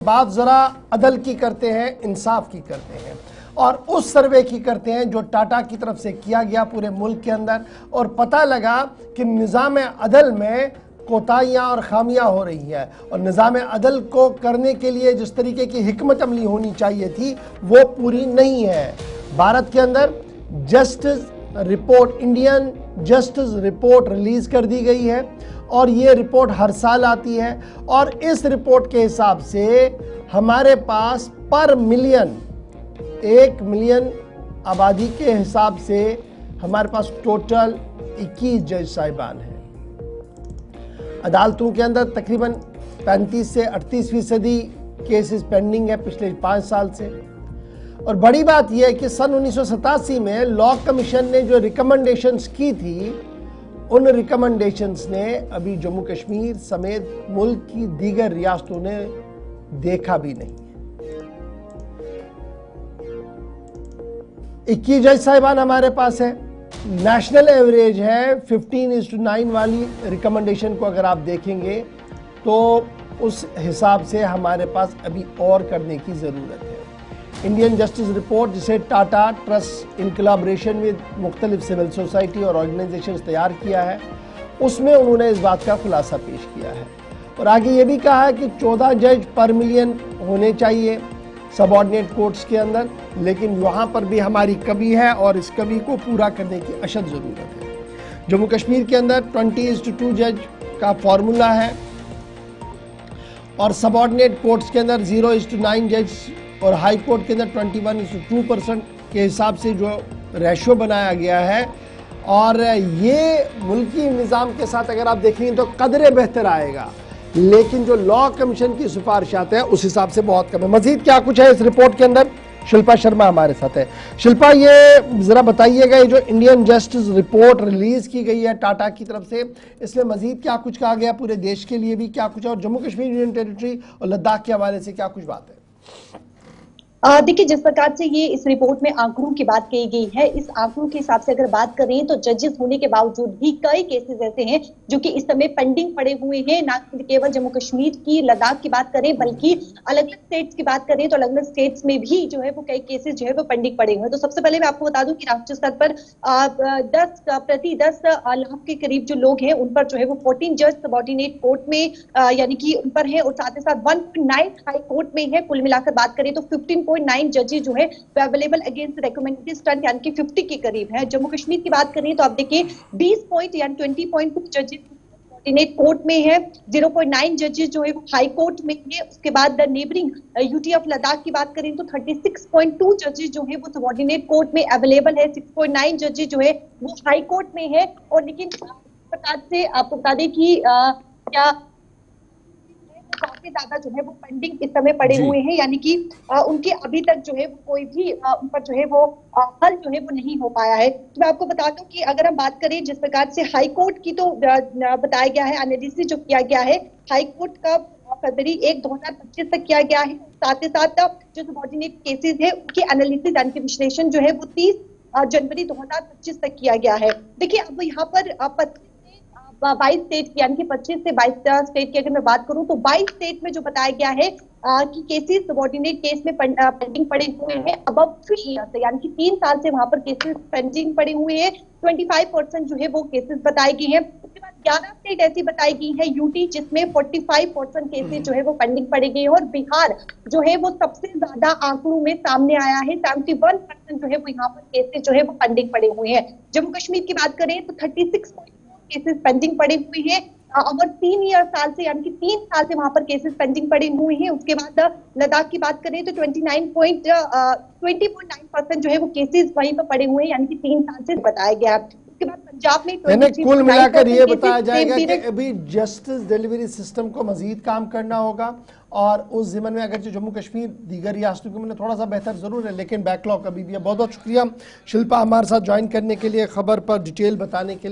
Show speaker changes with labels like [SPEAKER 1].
[SPEAKER 1] बात जरा अदल की करते हैं, इंसाफ की करते हैं और उस सर्वे की करते हैं जो टाटा की तरफ से किया गया पूरे मुल्क के अंदर। और पता लगा कि निज़ाम अदल में कोताहियाँ और खामियाँ हो रही हैं और निज़ाम अदल को करने के लिए जिस तरीके की हिकमत अमली होनी चाहिए थी वो पूरी नहीं है। भारत के अंदर justice report, Indian justice report release कर दी गई है और ये रिपोर्ट हर साल आती है और इस रिपोर्ट के हिसाब से हमारे पास पर मिलियन, 1 मिलियन आबादी के हिसाब से हमारे पास टोटल 21 जज साहिबान हैं। अदालतों के अंदर तकरीबन 35 से 38% केसेस पेंडिंग है पिछले 5 साल से। और बड़ी बात यह है कि सन 1987 में लॉ कमीशन ने जो रिकमेंडेशंस की थी उन रिकमेंडेशंस ने अभी जम्मू कश्मीर समेत मुल्क की दीगर रियासतों ने देखा भी नहीं। 21 जज साहिबान हमारे पास है, नेशनल एवरेज है 15:9 वाली रिकमेंडेशन को अगर आप देखेंगे तो उस हिसाब से हमारे पास अभी और करने की ज़रूरत है। इंडियन जस्टिस रिपोर्ट जिसे Tata trust in collaboration with मुख्तलिफ सिविल सोसाइटी और ऑर्गेनाइजेशन तैयार किया है, उसमें उन्होंने इस बात का खुलासा पेश किया है और आगे ये भी कहा है कि 14 जज पर मिलियन होने चाहिए सबऑर्डिनेट कोर्ट्स के अंदर, लेकिन वहाँ पर भी हमारी कमी है और इस कमी को पूरा करने की अशद ज़रूरत है। जम्मू कश्मीर के अंदर 20:2 जज का फॉर्मूला है और सबऑर्डिनेट कोर्ट्स के अंदर 0:9 जज और हाई कोर्ट के अंदर 21:2% के हिसाब से जो रेशो बनाया गया है। और ये मुल्की निज़ाम के साथ अगर आप देखेंगे तो कदरे बेहतर आएगा, लेकिन जो लॉ कमीशन की सिफारिशात है उस हिसाब से बहुत कम है। मजीद क्या कुछ है इस रिपोर्ट के अंदर, शिल्पा शर्मा हमारे साथ है। शिल्पा, ये ज़रा बताइएगा, ये जो इंडियन जस्टिस रिपोर्ट रिलीज़ की गई है टाटा की तरफ से, इसमें मजीद क्या कुछ कहा गया, पूरे देश के लिए भी क्या कुछ है और जम्मू कश्मीर यूनियन टेरिटरी और लद्दाख के हवाले से क्या कुछ बात है?
[SPEAKER 2] देखिए, जिस प्रकार से ये इस रिपोर्ट में आंकड़ों की बात की गई है, इस आंकड़ों के हिसाब से अगर बात करें तो जजेस होने के बावजूद भी कई केसेस ऐसे हैं जो कि इस समय पेंडिंग पड़े हुए हैं। ना केवल जम्मू कश्मीर की, लद्दाख की बात करें, बल्कि अलग अलग स्टेट्स की बात करें तो अलग अलग स्टेट्स में भी जो है वो कई केसेस जो है वो पेंडिंग पड़े हुए हैं। तो सबसे पहले मैं आपको बता दूं कि राष्ट्रीय स्तर पर 10 लाख के करीब जो लोग हैं उन पर जो है वो 14 जज सबऑर्डिनेट कोर्ट में यानी कि उन पर है और साथ ही साथ 1.9 हाई कोर्ट में है। कुल मिलाकर बात करें तो 15.9 जजेस जो है अवेलेबल अगेंस्ट रिकमेंडेड स्टैंड यानी कि 50 के करीब है। जम्मू कश्मीर की बात करें तो आप देखिए 20 पॉइंट यानी 20.2 जजेस सबऑर्डिनेट कोर्ट में है, 0.9 जजेस जो है वो हाई कोर्ट में है। उसके बाद नेबरिंग यूटी ऑफ लद्दाख की बात करें तो 36.2 जजेस जो है वो सबऑर्डिनेट कोर्ट में अवेलेबल है, 6.9 जजेस जो है वो हाई कोर्ट में है। और लेकिन प्रकार से आपको बता दें कि क्या काफी ज्यादा जो है वो पेंडिंग इस समय पड़े हुए हैं, यानी कि उनके अभी तक जो है वो कोई भी उन पर जो है वो हल जो है वो नहीं हो पाया है। तो मैं आपको बता दूं कि अगर हम बात करें जिस प्रकार से हाई कोर्ट की, तो बताया गया है, एनालिसिस जो किया गया है हाई कोर्ट का फरवरी 1, 2025 तक किया गया है। साथ ही साथ जो सबऑर्डिनेट केसेस है उनके एनालिसिस यानी कि विश्लेषण जो है वो 30 जनवरी 2025 तक किया गया है। देखिए, अब यहाँ पर 22 स्टेट यानी कि 25 से 22 स्टेट की अगर मैं बात करूं तो 22 स्टेट में जो बताया गया है कि केसेस सबऑर्डिनेट केस में पेंडिंग पड़े हुए हैं अबव 3 ईयर्स, यानी कि 3 साल से वहां पर केसेस पेंडिंग पड़े हुए हैं। 25% जो है वो केसेस बताई गई है। उसके बाद 11 स्टेट ऐसी बताई गई है, यूटी, जिसमें 45% केसेस जो है वो पेंडिंग पड़े गए हैं और बिहार जो है वो सबसे ज्यादा आंकड़ों में सामने आया है, 71% जो है वो यहाँ पर केसेस जो है वो पेंडिंग पड़े हुए हैं। जम्मू कश्मीर की बात करें तो 36 केसेस पेंडिंग पड़े हुए हैं और 3 साल से यानी कि 3 साल से वहां पर केसेस पेंडिंग पड़े हुए हैं। उसके बाद लद्दाख की बात करें तो 20.9% जो है वो केसेस वहीं पर पड़े हुए हैं, यानी कि 3 साल से बताया गया। उसके बाद पंजाब में
[SPEAKER 1] कुल मिलाकर ये बताया जाएगा कि अभी जस्टिस डिलीवरी सिस्टम को मजीद काम करना होगा और उस ज़िम्मन में अगर जम्मू कश्मीर दीगर रियासतों के थोड़ा सा बेहतर ज़रूर है, लेकिन बैकलॉग अभी भी है। बहुत बहुत शुक्रिया शिल्पा हमारे साथ ज्वाइन करने के लिए, खबर पर डिटेल बताने के लिए।